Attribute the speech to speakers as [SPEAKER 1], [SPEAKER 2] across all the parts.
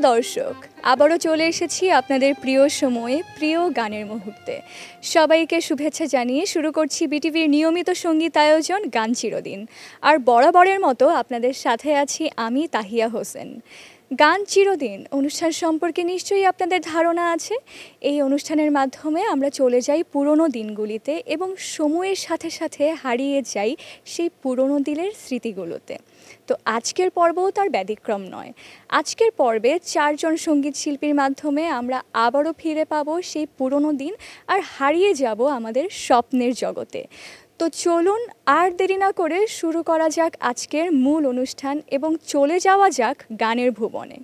[SPEAKER 1] দর্শক, আবারও চলে এসেছি আপনাদের প্রিয় সময়ে প্রিয় গানের মুহূর্তে। সবাইকে শুভেচ্ছা জানিয়ে শুরু করছি বিটিভির নিয়মিত সঙ্গীত আয়োজন গান চিরদিন। আর বরাবরের মতো আপনাদের সাথে আছি আমি তাহিয়া হোসেন। গান চিরদিন অনুষ্ঠান সম্পর্কে নিশ্চয়ই আপনাদের ধারণা আছে। এই অনুষ্ঠানের মাধ্যমে আমরা চলে যাই পুরনো দিনগুলিতে এবং সময়ের সাথে সাথে হারিয়ে যাই সেই পুরনো দিনের স্মৃতিগুলোতে। তো আজকের পর্বও তার ব্যতিক্রম নয়। আজকের পর্বে 4 জন সঙ্গীত শিল্পীর মাধ্যমে আমরা আবারও ফিরে পাবো সেই পুরনো দিন আর হারিয়ে যাব আমাদের স্বপ্নের জগতে। তো চলুন আর দেরি না করে শুরু করা যাক আজকের মূল অনুষ্ঠান এবং চলে যাওয়া যাক গানের ভুবনে।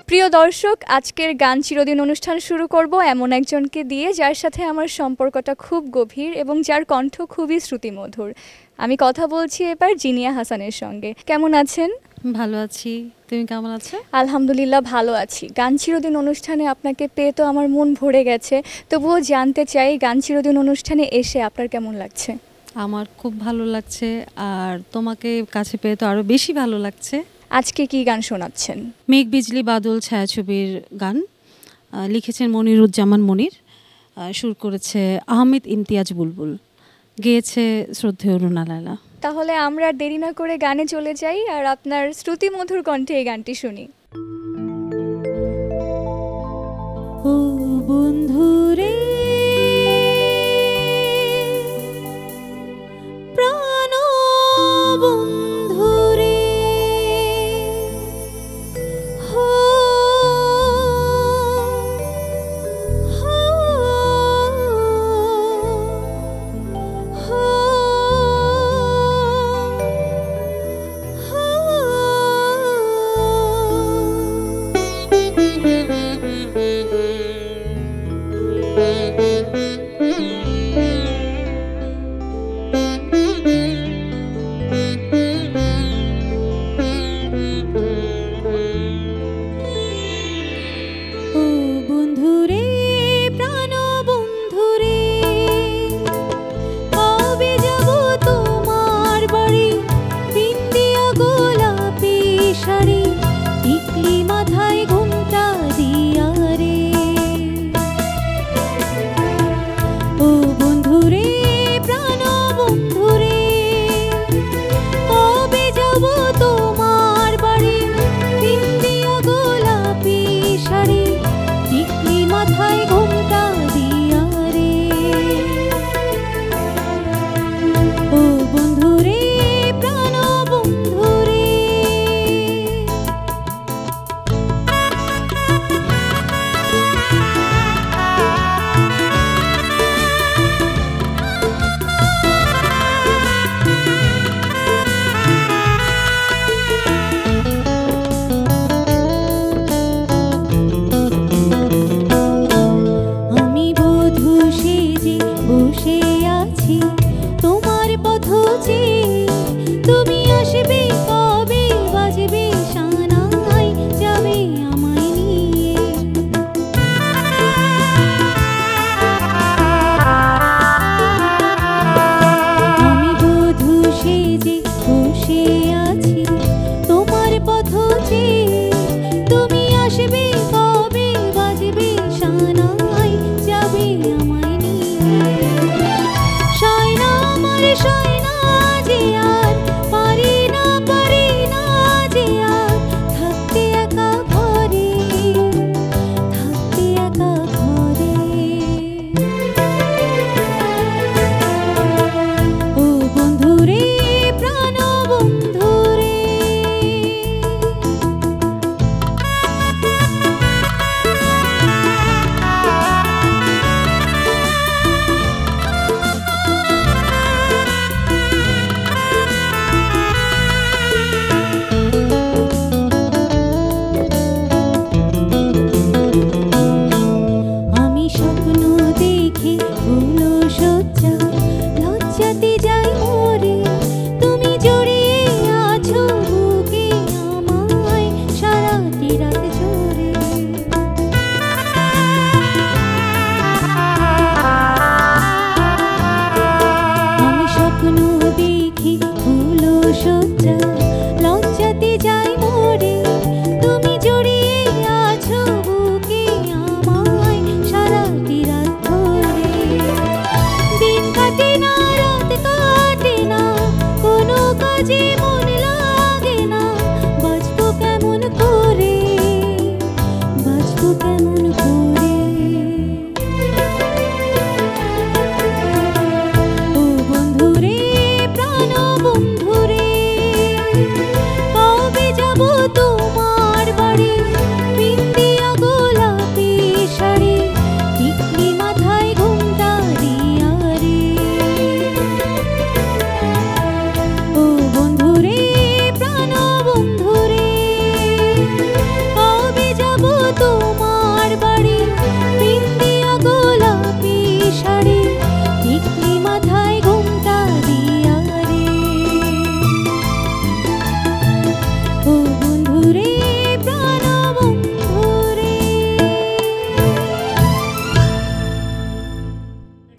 [SPEAKER 1] প্রিয় দর্শক, আজকের গান চিরদিন অনুষ্ঠান শুরু করব এমন একজনকে দিয়ে যার সাথে আমার সম্পর্কটা খুব গভীর এবং যার কণ্ঠ খুবই শ্রুতিমধুর। আমি কথা বলছি এবার জিনিয়া হাসানের সঙ্গে। কেমন আছেন?
[SPEAKER 2] ভালো আছি, তুমি কেমন আছো?
[SPEAKER 1] আলহামদুলিল্লাহ ভালো আছি। গান চিরদিন অনুষ্ঠানে আপনাকে পেয়ে তো আমার মন ভরে গেছে। তবুও জানতে চাই, গান চিরদিন অনুষ্ঠানে এসে আপনার কেমন লাগছে?
[SPEAKER 2] আমার খুব ভালো লাগছে, আর তোমাকে কাছে পেয়ে তো আরও বেশি ভালো লাগছে।
[SPEAKER 1] আজকে কি গান শোনাচ্ছেন?
[SPEAKER 2] মেঘ বিজলি বাদল ছায়াছবির গান, লিখেছেন মনিরুজ্জামান মনির, সুর করেছে আহমেদ ইমতিয়াজ বুলবুল, গেয়েছে শ্রদ্ধেয় রুনা লায়লা।
[SPEAKER 1] তাহলে আমরা দেরি না করে গানে চলে যাই আর আপনার শ্রুতিমধুর কণ্ঠে এই গানটি শুনি।
[SPEAKER 2] ও বন্ধুরে প্রাণ বন্ধুরে, হো হো হো হো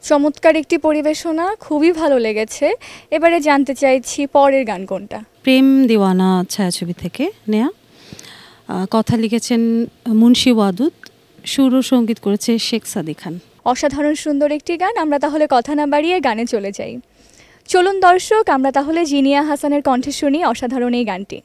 [SPEAKER 1] চমৎকার একটি পরিবেশনা, খুবই ভালো লেগেছে। এবারে জানতে চাইছি পরের গান কোনটা?
[SPEAKER 2] প্রেম দিওয়ানা ছায়াছবি থেকে নেয়া। কথা লিখেছেন মুন্সি ওয়াদুদ, সুর ও সঙ্গীত করেছে শেখ সাদি খান।
[SPEAKER 1] অসাধারণ সুন্দর একটি গান। আমরা তাহলে কথা না বাড়িয়ে গানে চলে যাই। চলুন দর্শক, আমরা তাহলে জিনিয়া হাসানের কণ্ঠে শুনি অসাধারণ এই গানটি।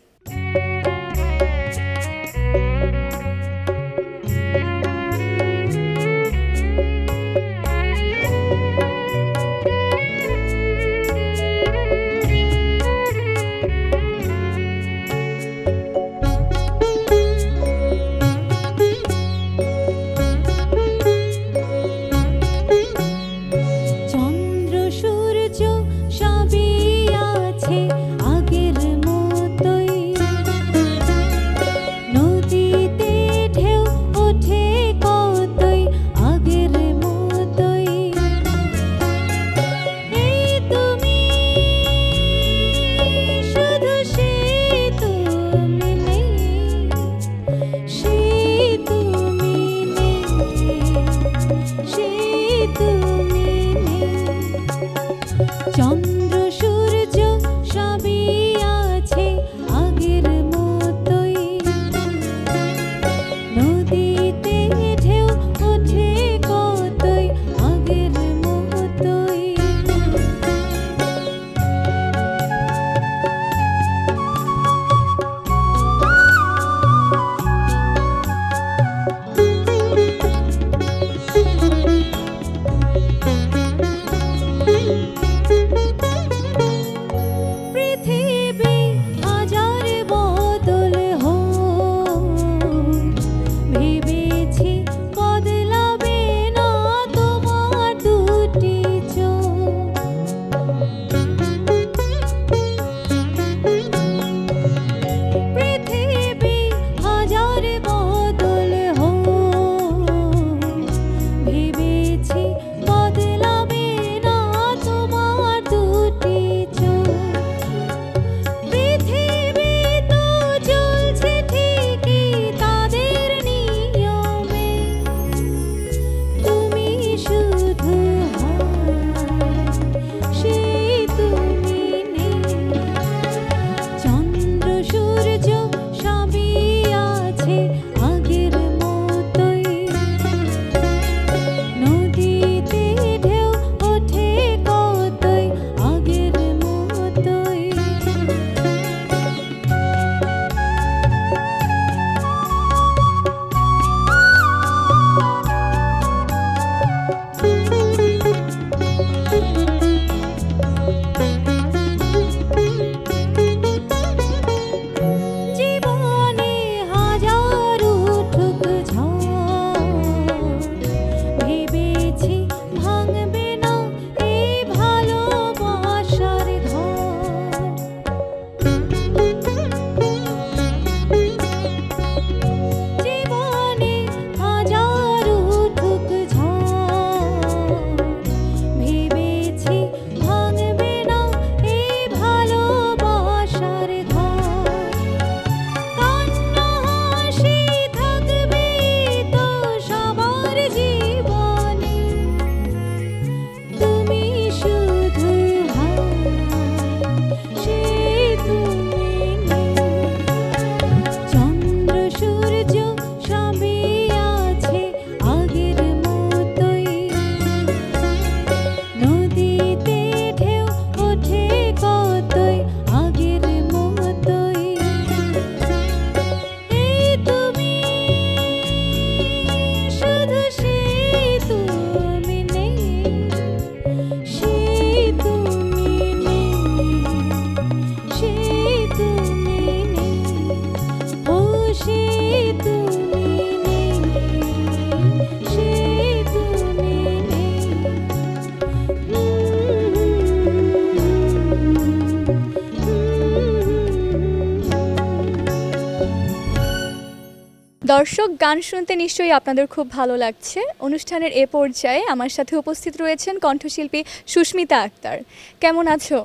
[SPEAKER 1] দর্শক, গান শুনতে নিশ্চয়ই আপনাদের খুব ভালো লাগছে। অনুষ্ঠানের এ পর্যায়ে আমার সাথে উপস্থিত রয়েছেন কণ্ঠশিল্পী সুস্মিতা আক্তার। কেমন আছো?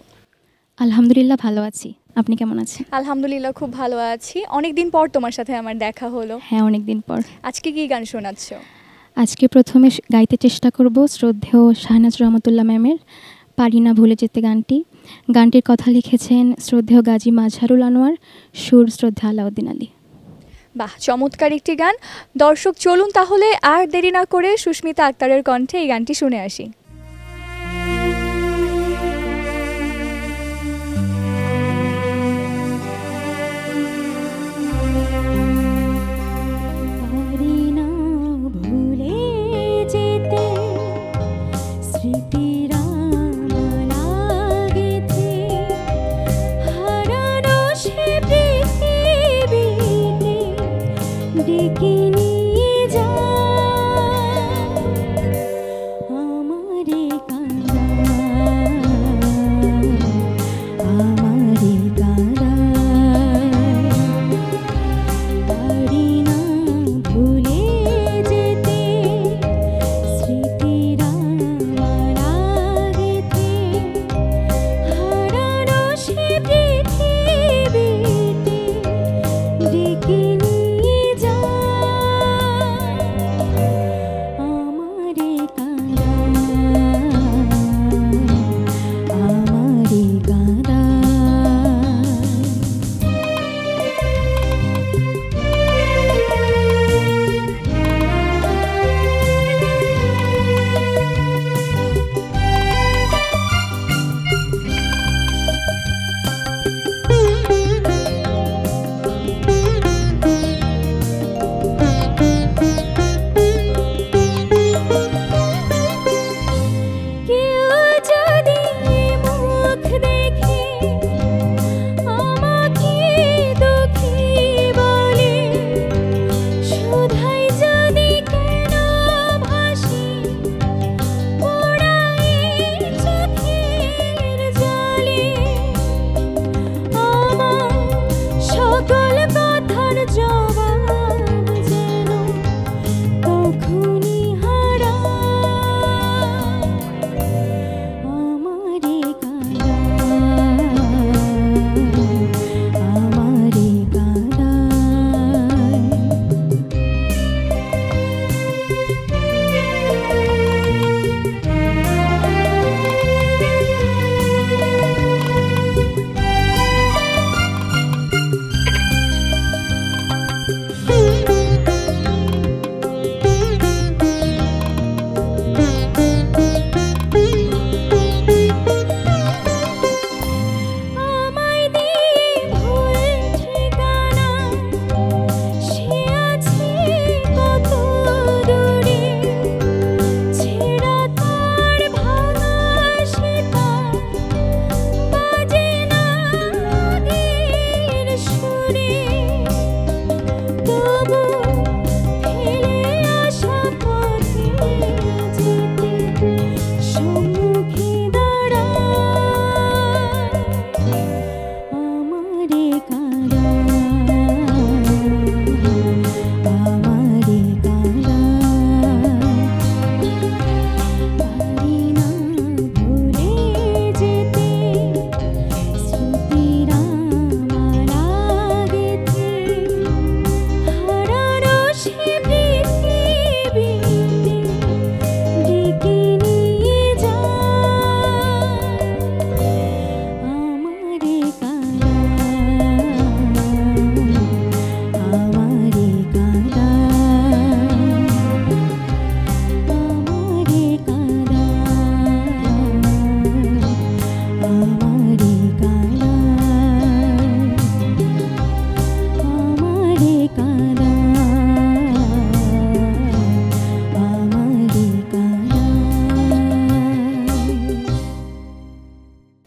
[SPEAKER 3] আলহামদুলিল্লাহ ভালো আছি। আপনি কেমন আছেন?
[SPEAKER 1] আলহামদুলিল্লাহ খুব ভালো আছি। অনেকদিন পর তোমার সাথে আমার দেখা হলো।
[SPEAKER 3] হ্যাঁ, অনেকদিন পর।
[SPEAKER 1] আজকে কি গান শোনাচ্ছ?
[SPEAKER 3] আজকে প্রথমে গাইতে চেষ্টা করব শ্রদ্ধেয় শাহনাজ রহমতুল্লাহ ম্যামের পারি না ভুলে যেতে গানটি। গানটির কথা লিখেছেন শ্রদ্ধেয় গাজী মাজহারুল আনোয়ার, সুর শ্রদ্ধা আলাউদ্দিন আলী।
[SPEAKER 1] বাহ, চমৎকার একটি গান। দর্শক চলুন তাহলে আর দেরি না করে সুস্মিতা আক্তারের কণ্ঠে এই গানটি শুনে আসি।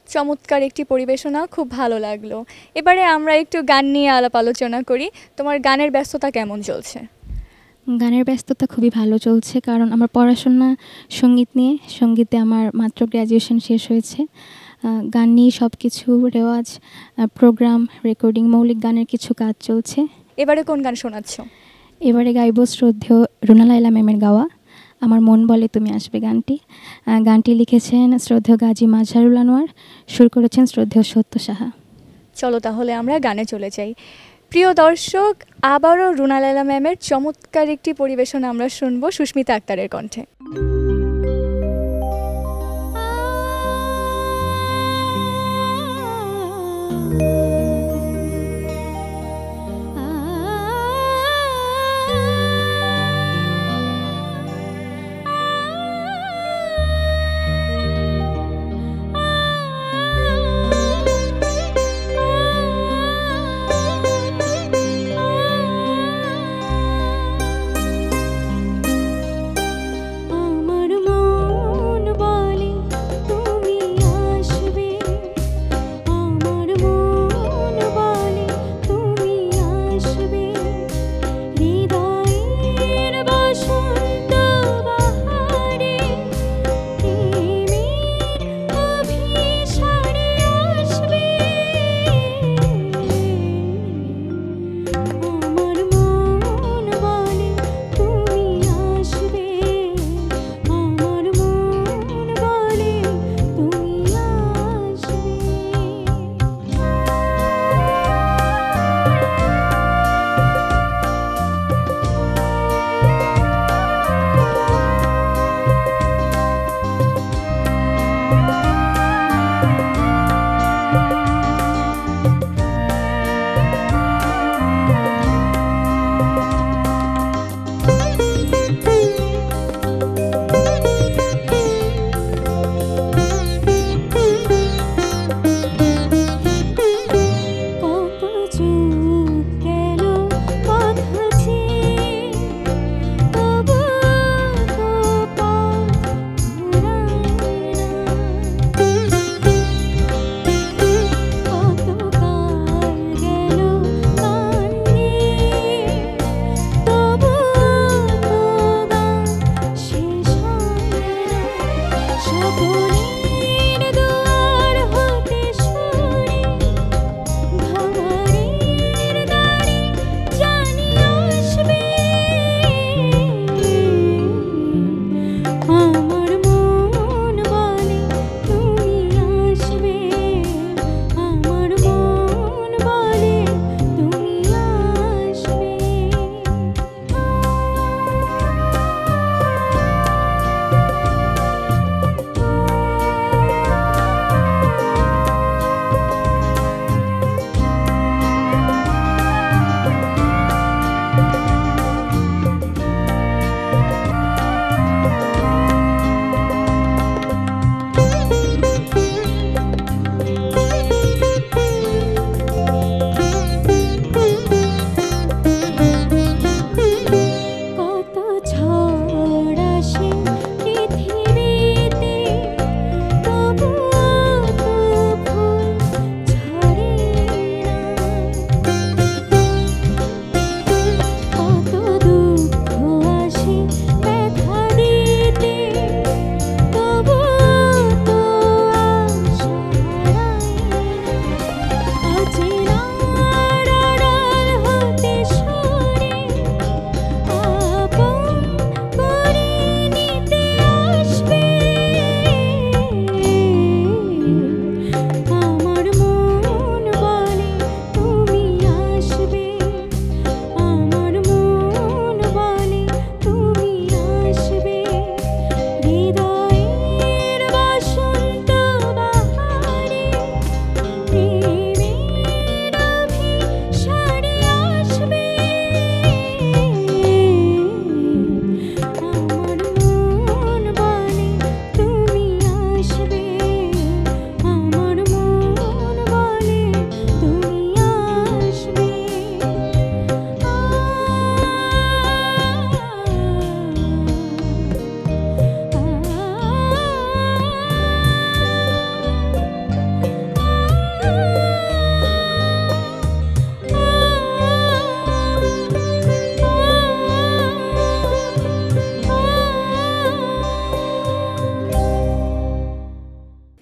[SPEAKER 1] চমৎকার একটি পরিবেশনা, খুব ভালো লাগলো। এবারে আমরা একটু গান নিয়ে আলাপ আলোচনা করি। তোমার গানের ব্যস্ততা কেমন চলছে?
[SPEAKER 3] গানের ব্যস্ততা খুবই ভালো চলছে, কারণ আমার পড়াশোনা সঙ্গীত নিয়ে। সঙ্গীতে আমার মাত্র গ্র্যাজুয়েশন শেষ হয়েছে। গান নিয়ে সব কিছু রেওয়াজ, প্রোগ্রাম, রেকর্ডিং, মৌলিক গানের কিছু কাজ চলছে।
[SPEAKER 1] এবারে কোন গান শোনাচ্ছ?
[SPEAKER 3] এবারে গাইব শ্রদ্ধেয় রুনা লায়লা ম্যামের গাওয়া আমার মন বলে তুমি আসবে গানটি। গানটি লিখেছেন শ্রদ্ধেয় গাজী মাজহারুল আনোয়ার, সুর করেছেন শ্রদ্ধেয় সত্য সাহা।
[SPEAKER 1] চলো তাহলে আমরা গানে চলে যাই। প্রিয় দর্শক, আবারও রুনা লায়লা ম্যামের চমৎকার একটি পরিবেশনা আমরা শুনবো সুস্মিতা আক্তারের কণ্ঠে।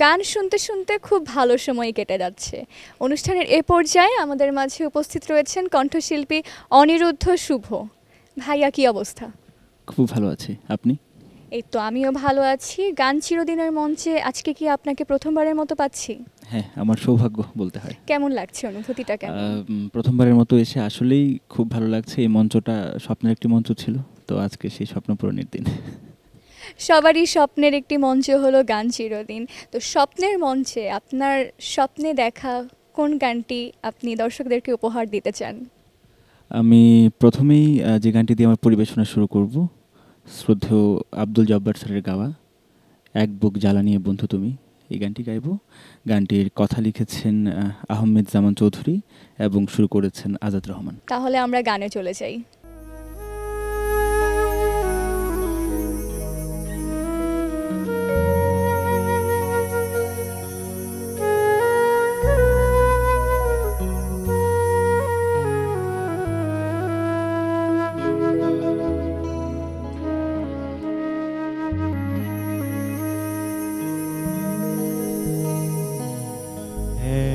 [SPEAKER 1] গান শুনতে শুনতে খুব ভালো সময় কেটে যাচ্ছে। অনুষ্ঠানের এ পর্যায়ে আমাদের মাঝে উপস্থিত রয়েছেন কণ্ঠশিল্পী অনিরুদ্ধ শুভ। ভাইয়া, কি অবস্থা?
[SPEAKER 4] খুব ভালো আছি, আপনি?
[SPEAKER 1] এই তো আমিও ভালো আছি। গান চিরদিনের মঞ্চে আজকে কি আপনাকে প্রথমবারের মতো পাচ্ছি?
[SPEAKER 4] হ্যাঁ, আমার সৌভাগ্য বলতে হয়।
[SPEAKER 1] কেমন লাগছে, অনুভূতিটা কেমন?
[SPEAKER 4] প্রথমবারের মতো এসে আসলেই খুব ভালো লাগছে। এই মঞ্চটা স্বপ্নের একটি মঞ্চ ছিল, তো আজকে সেই স্বপ্ন পূরণের দিন।
[SPEAKER 1] সবারই স্বপ্নের একটি মঞ্চ হলো গান চিরদিন। তো স্বপ্নের মঞ্চে আপনার স্বপ্নে দেখা কোন গানটি আপনি দর্শকদেরকে উপহার দিতে চান?
[SPEAKER 4] আমি প্রথমেই যে গানটি দিয়ে আমার পরিবেশনা শুরু করব, শ্রদ্ধেয় আব্দুল জব্বার স্যারের গাওয়া এক বুক জ্বালা নিয়ে বন্ধু তুমি, এই গানটি গাইব। গানটির কথা লিখেছেন আহমেদ জামান চৌধুরী এবং শুরু করেছেন আজাদ রহমান।
[SPEAKER 1] তাহলে আমরা গানে চলে যাই।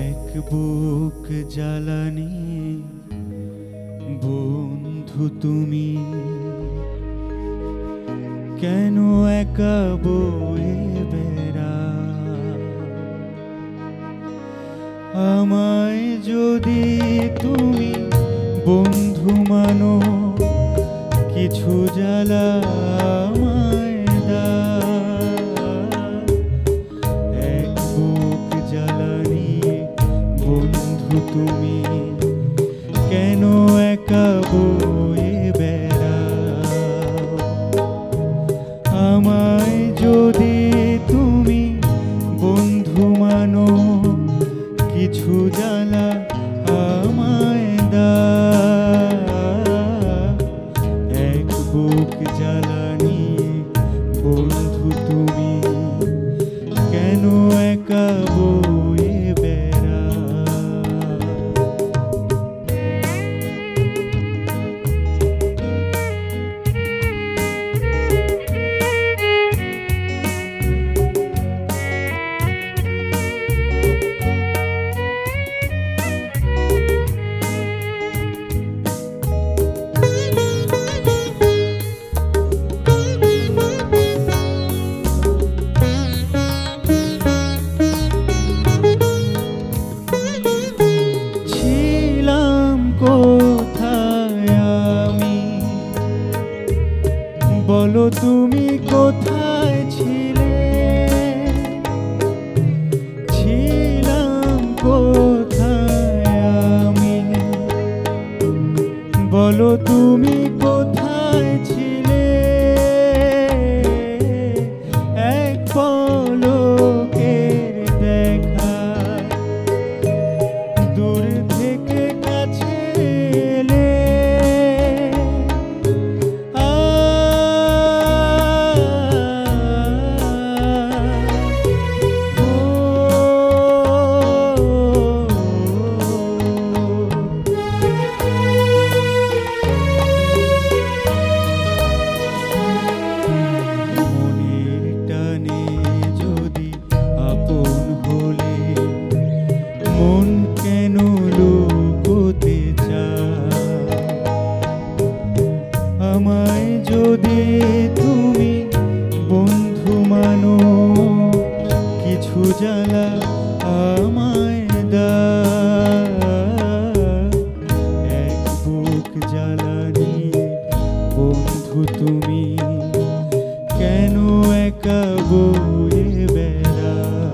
[SPEAKER 5] এক বুক জ্বালানি বন্ধু তুমি, কেন একা বয়ে বেড়া? আমায় যদি তুমি বন্ধু মানো, কিছু জ্বালা আমায় দাও। এক বুক জ্বালানি বন্ধু তুমি, কেন একা বয়ে বেড়াও? আমায় যদি তুমি বন্ধু মানো, কিছু জ্বালা আমায় দাও। এক বুক জ্বালানি বন্ধু তুমি, কেন একা বয়ে বেড়াও? ছিলাম কোথায় আমি, বলো তুমি কোথায় ছিলে? ছিলাম কোথায় আমি, বলো তুমি কোথায় ছিলে? এক পলকের দেখা দূর থেকে কাছে এলে। মনের টানে যদি আপন হলে, মন কেন লুকোতে চায়? আমায় যদি তুমি বন্ধু মানো, কিছু জ্বালা আমায় দাও। এক বুক জ্বালানি বন্ধু তুমি, কেন একা বয়ে বেড়াও?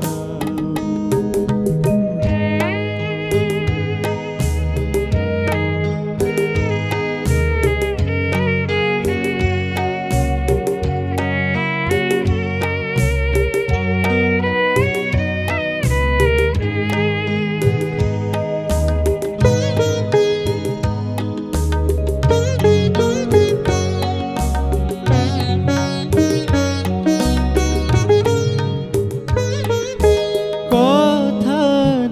[SPEAKER 5] কথা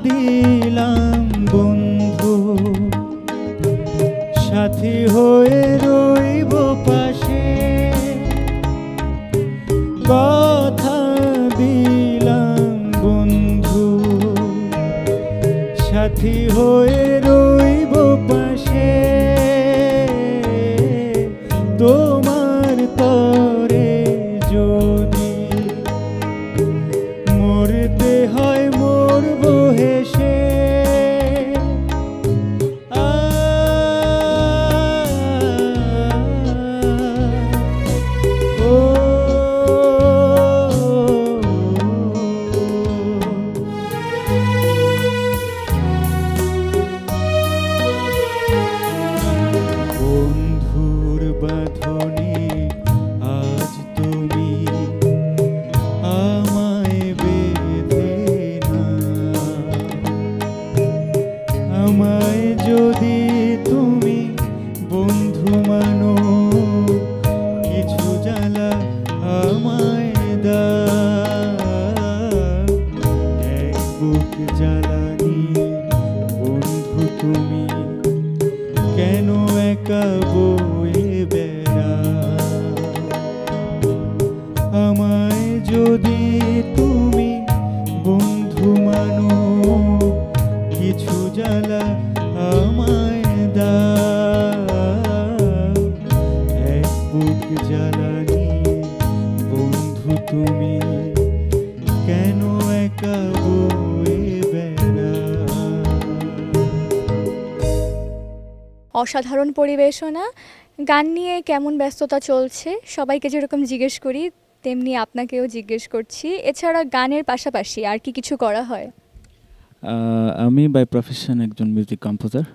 [SPEAKER 5] দিলাম বন্ধু, সাথী হয়ে রইব পাশে। কথা দিলাম বন্ধু, সাথী হয়ে রইব পাশে। তোমার তরে বন্ধু মানো কিছু জ্বালা আমায় দাও, এক বুক জ্বালানি বন্ধু তুমি কেন একা বয়ে বেড়াও। আমায় যদি তুমি বন্ধু মানো কিছু জ্বালা আমায় দাও, এক বুক জ্বালানি বন্ধু তুমি কেন একা বয়ে বেড়াও।
[SPEAKER 1] অসাধারণ পরিবেশনা। গান নিয়ে কেমন ব্যস্ততা চলছে সবাইকে যেরকম জিজ্ঞেস করি তেমনি আপনাকেও জিজ্ঞেস করছি, এছাড়া গানের পাশাপাশি আর কি কিছু করা হয়?
[SPEAKER 4] আমি বাই প্রফেশন একজন মিউজিক কম্পোজার,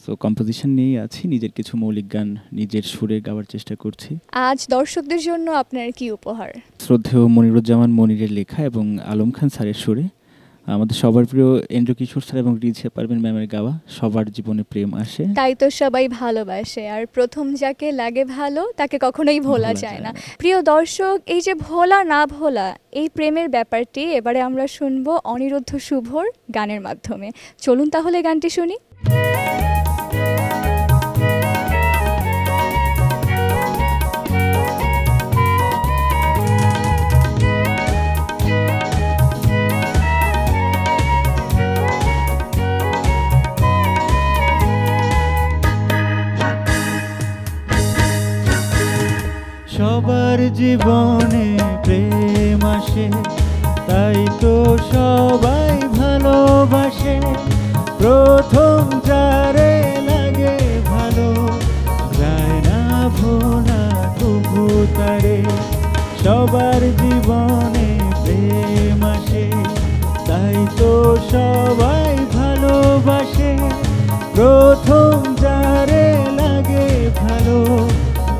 [SPEAKER 4] সো কম্পোজিশন নিয়েই আছি, নিজের কিছু মৌলিক গান নিজের সুরে গাওয়ার চেষ্টা করছি।
[SPEAKER 1] আজ দর্শকদের জন্য আপনার কি উপহার?
[SPEAKER 4] শ্রদ্ধেয় মনিরুজ্জামান মনিরের লেখা এবং আলম খান স্যারের সুরে আমাদের সবার প্রিয় এন্ড্রু কিশোর স্যার এবং রিঝা পারভিন ম্যামের গাওয়া সবার জীবনে প্রেম আসে,
[SPEAKER 1] তাই তো সবাই ভালোবাসে, আর প্রথম যাকে লাগে ভালো তাকে কখনোই ভোলা যায় না। প্রিয় দর্শক, এই যে ভোলা না ভোলা এই প্রেমের ব্যাপারটি এবারে আমরা শুনবো অনিরুদ্ধ শুভর গানের মাধ্যমে। চলুন তাহলে গানটি শুনি।
[SPEAKER 5] সবার জীবনে প্রেম আসে, তাই তো সবাই ভালোবাসে। প্রথম যারে লাগে ভালো যায় না ভোলা তবু তারে। সবার জীবনে প্রেম আসে, তাই তো সবাই ভালোবাসে। প্রথম যারে লাগে ভালো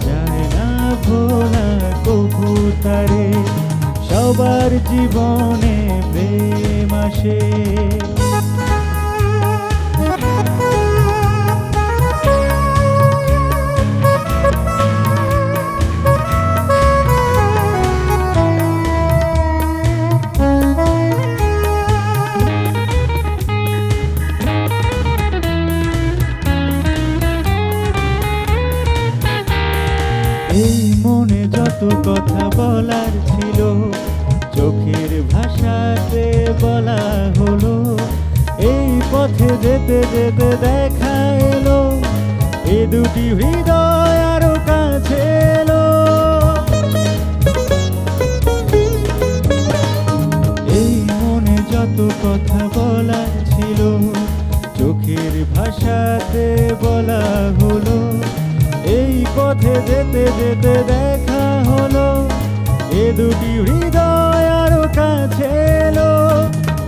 [SPEAKER 5] যায় না ভোলা কবু তারে। সবার জীবনে প্রেম আসে। এই মনে যত কথা বলার ছিল চোখের ভাষাতে বলা হলো। এই পথে যেতে যেতে দেখা এলো, এ দুটি হৃদয় আরো কাছে এলো। এই মনে যত কথা বলার ছিল চোখের ভাষাতে বলা হলো। এই পথে যেতে যেতে দেখা হলো, এ দুটি হৃদয় আরো কাছে এলো।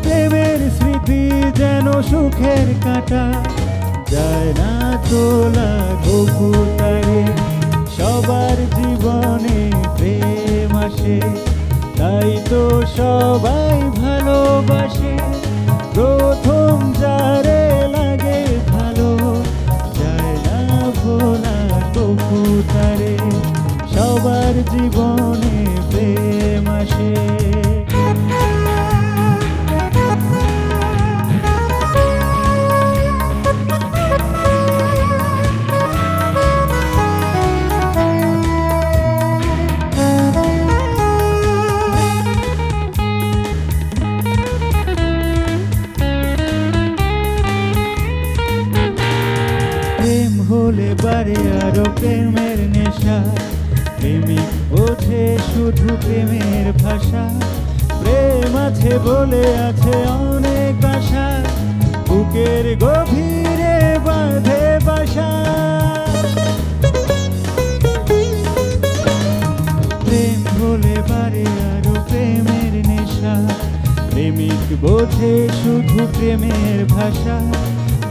[SPEAKER 5] প্রেমের স্মৃতি যেন সুখের কাঁটা, যায় না তোলা কবু তারে। সবার জীবনে প্রেম আসে, তাই তো সবাই ভালোবাসে। প্রথম যারে লাগে ভালো যায় না ভোলা কবু তারে। সবার জীবনে প্রেম আসে। প্রেম হলে বারে আরো প্রেমের নেশা, প্রেমিক বোঝে শুধু প্রেমের ভাষা। প্রেম আছে বলে আছে অনেক আশা, বুকের গভীরে বাঁধে বাসা। প্রেম হলে বারে আরো প্রেমের নেশা, প্রেমিক বোঝে শুধু প্রেমের ভাষা।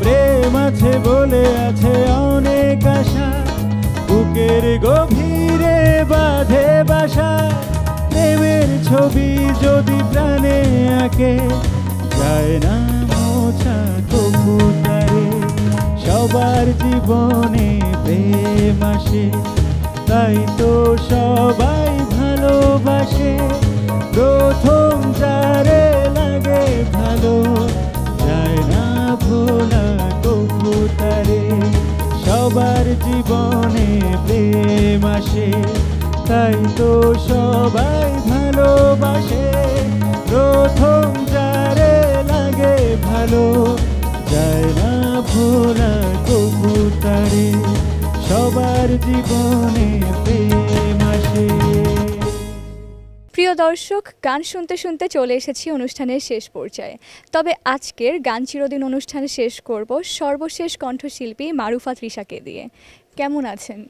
[SPEAKER 5] প্রেম আছে বলে আছে অনেক আশা, বুকের গভীরে বাঁধে বাসা। প্রেমের ছবি যদি প্রাণে আঁকে, যায় না মোছা তবু তারে। সবার জীবনে প্রেম সবার জীবনে প্রেম আসে, তাই তো সবাই ভালোবাসে। প্রথম যারে লাগে ভালো, যায় না ভোলা তবু তারে, সবার জীবনে প্রেম আসে।
[SPEAKER 1] প্রিয় দর্শক, গান শুনতে শুনতে চলে এসেছি অনুষ্ঠানের শেষ পর্যায়ে। তবে আজকের গান চিরদিন অনুষ্ঠান শেষ করব সর্বশেষ কণ্ঠশিল্পী মারুফা তৃষাকে দিয়ে। কেমন আছেন?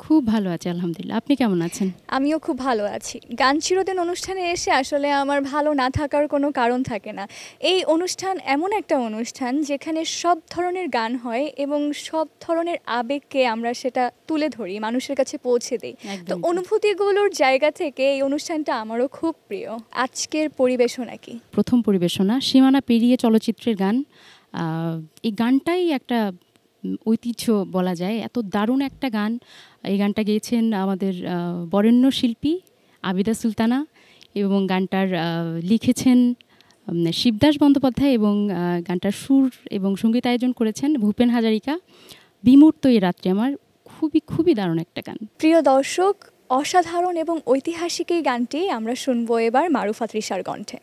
[SPEAKER 6] খুব ভালো আছে আলহামদুলিল্লাহ। আপনি কেমন আছেন?
[SPEAKER 1] আমিও খুব ভালো আছি। গান চিরদিন অনুষ্ঠানে এসে আসলে আমার ভালো না থাকার কোনো কারণ থাকে না। এই অনুষ্ঠান এমন একটা অনুষ্ঠান যেখানে সব ধরনের গান হয় এবং সব ধরনের আবেগকে আমরা সেটা তুলে ধরি, মানুষের কাছে পৌঁছে দিই। তো অনুভূতিগুলোর জায়গা থেকে এই অনুষ্ঠানটা আমারও খুব প্রিয়। আজকের পরিবেশনা কি?
[SPEAKER 6] প্রথম পরিবেশনা সীমানা পেরিয়ে চলচ্চিত্রের গান। এই গানটাই একটা ঐতিহ্য বলা যায়, এত দারুণ একটা গান। এই গানটা গেয়েছেন আমাদের বরেণ্য শিল্পী আবিদা সুলতানা এবং গানটার লিখেছেন শিবদাস বন্দ্যোপাধ্যায় এবং গানটার সুর এবং সঙ্গীতায়োজন করেছেন ভূপেন হাজারিকা। বিমূর্ত এই রাত্রি আমার খুবই খুবই দারুণ একটা গান।
[SPEAKER 1] প্রিয় দর্শক, অসাধারণ এবং ঐতিহাসিক এই গানটি আমরা শুনবো এবার মারুফা তৃষার কণ্ঠে।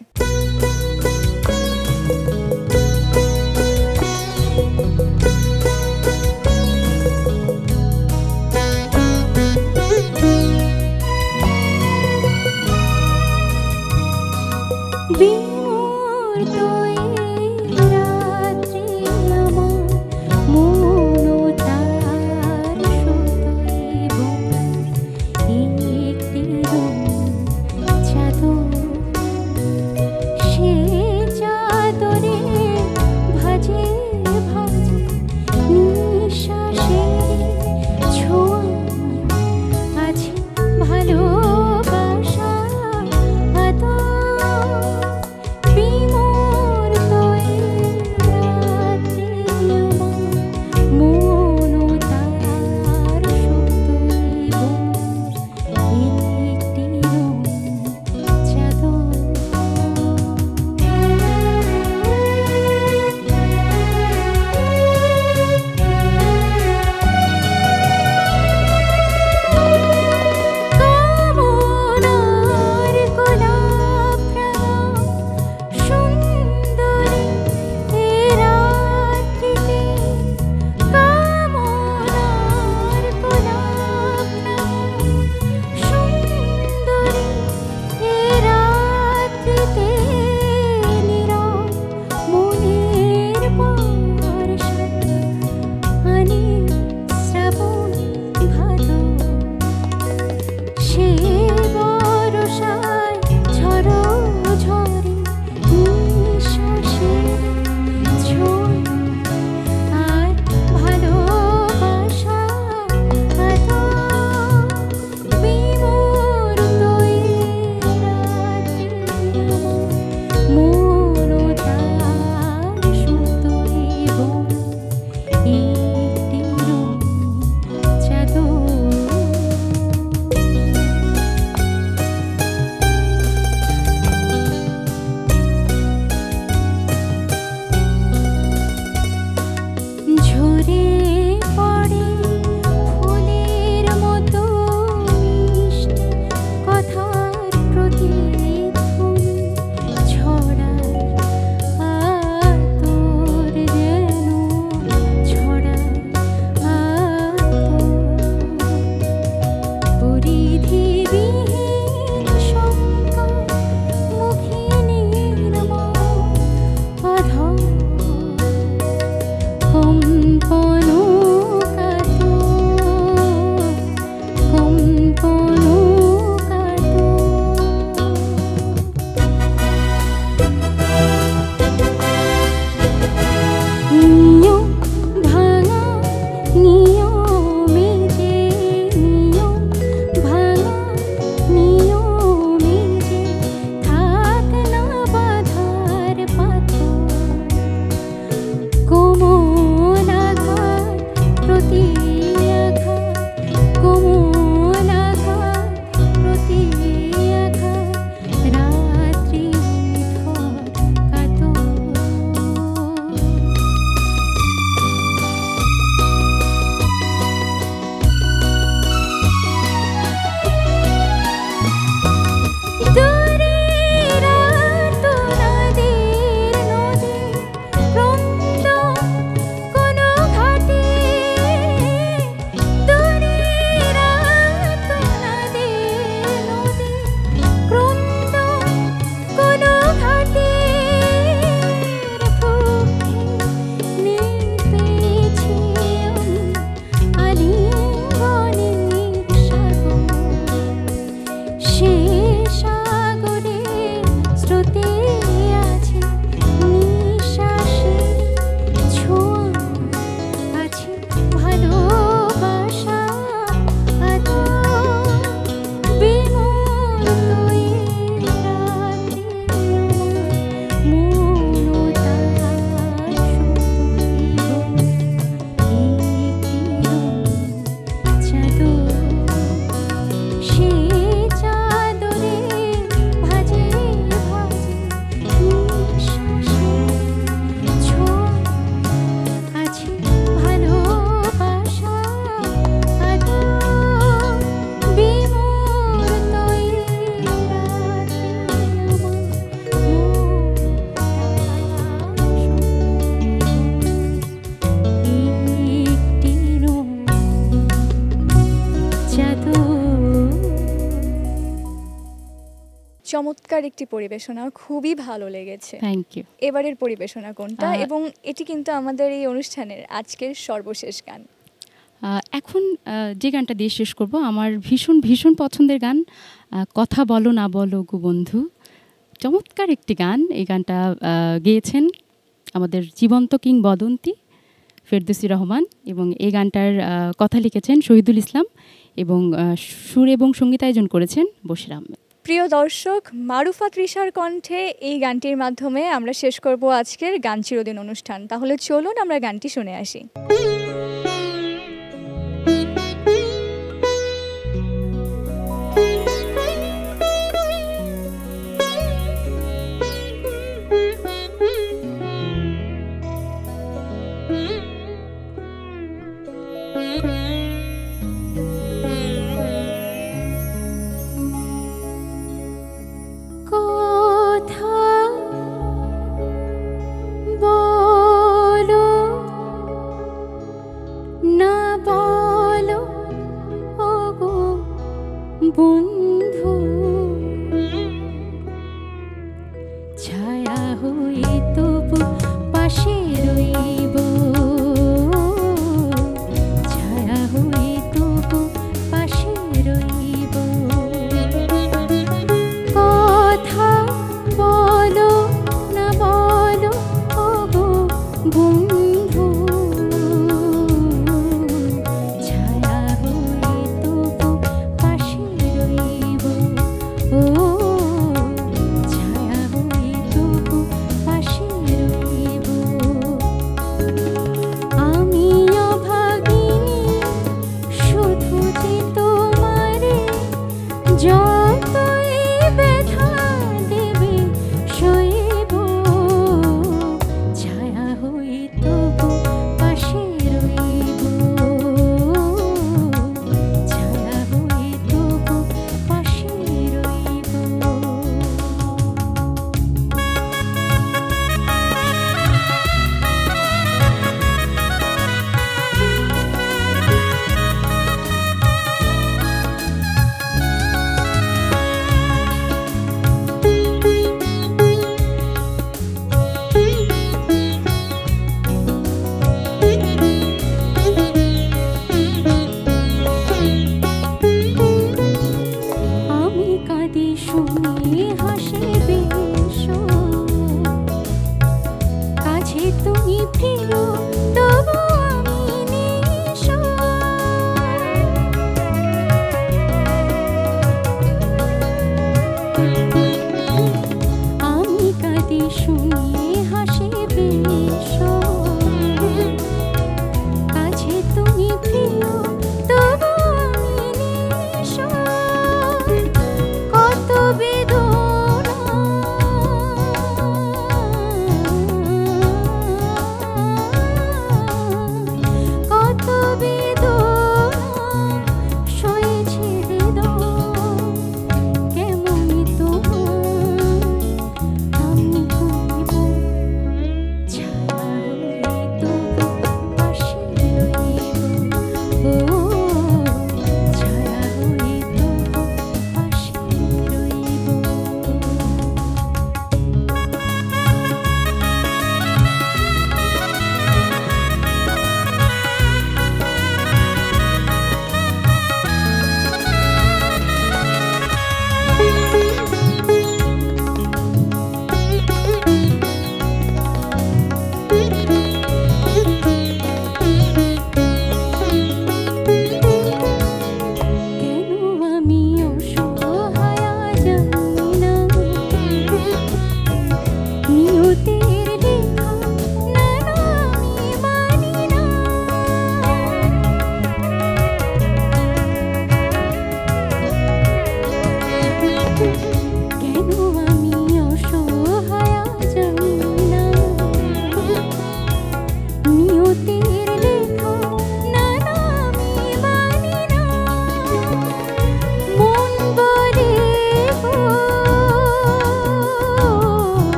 [SPEAKER 1] চমৎকার একটি পরিবেশনা, খুবই ভালো লেগেছে।
[SPEAKER 6] Thank you.
[SPEAKER 1] এবারের পরিবেশনা কোনটা, এবং এটি কিন্তু আমাদের এই অনুষ্ঠানের আজকের সর্বশেষ গান।
[SPEAKER 6] এখন যে গানটা দিয়ে শেষ করব, আমার ভীষণ ভীষণ পছন্দের গান, কথা বলো না বলো গো বন্ধু। চমৎকার একটি গান। এই গানটা গেয়েছেন আমাদের জীবন্ত কিংবদন্তি ফেরদৌসী রহমান, এবং এই গানটার কথা লিখেছেন শহীদুল ইসলাম, এবং সুর এবং সঙ্গীতায়োজন করেছেন বশির আহমেদ।
[SPEAKER 1] প্রিয় দর্শক, মারুফা তৃষার কণ্ঠে এই গানটির মাধ্যমে আমরা শেষ করব আজকের গান চিরদিন অনুষ্ঠান। তাহলে চলুন আমরা গানটি শুনে আসি।
[SPEAKER 6] বন্ধু ছায়া হয়ে তবু পাশে রইব, ছায়া হয়ে তবু পাশে রইব। কথা বলো না বলো ওগো বন্ধু, ছায়া হয়ে তবু পাশে রইব, ও ছায়া হয়ে তবু পাশে রইব। আমি অভাগিনী শুধু যে তোমারে, যতই ব্যথা দেবে সইব, ছায়া হয়ে তবু পাশে রইব, ছায়া হয়ে তবু পাশে রইব।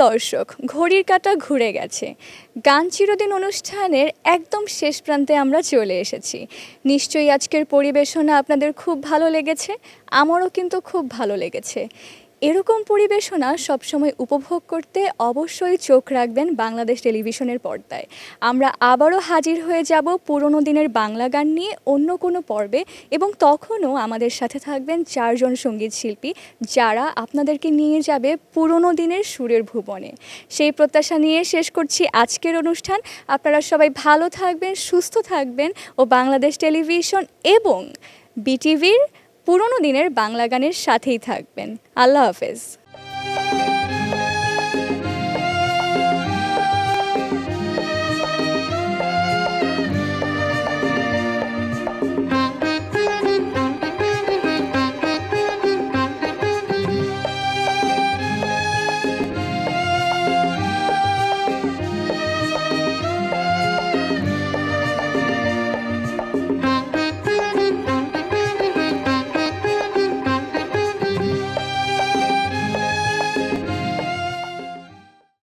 [SPEAKER 1] দর্শক, ঘড়ির কাঁটা ঘুরে গেছে। গান চিরদিন অনুষ্ঠানের একদম শেষ প্রান্তে আমরা চলে এসেছি। নিশ্চয়ই আজকের পরিবেশনা আপনাদের খুব ভালো লেগেছে, আমারও কিন্তু খুব ভালো লেগেছে। এরকম পরিবেশনা সবসময় উপভোগ করতে অবশ্যই চোখ রাখবেন বাংলাদেশ টেলিভিশনের পর্দায়। আমরা আবারও হাজির হয়ে যাব পুরনো দিনের বাংলা গান নিয়ে অন্য কোনো পর্বে, এবং তখনও আমাদের সাথে থাকবেন 4 জন সঙ্গীত শিল্পী, যারা আপনাদেরকে নিয়ে যাবে পুরনো দিনের সুরের ভুবনে। সেই প্রত্যাশা নিয়ে শেষ করছি আজকের অনুষ্ঠান। আপনারা সবাই ভালো থাকবেন, সুস্থ থাকবেন ও বাংলাদেশ টেলিভিশন এবং বিটিভির পুরনো দিনের বাংলা গানের সাথেই থাকবেন। আল্লাহ হাফেজ।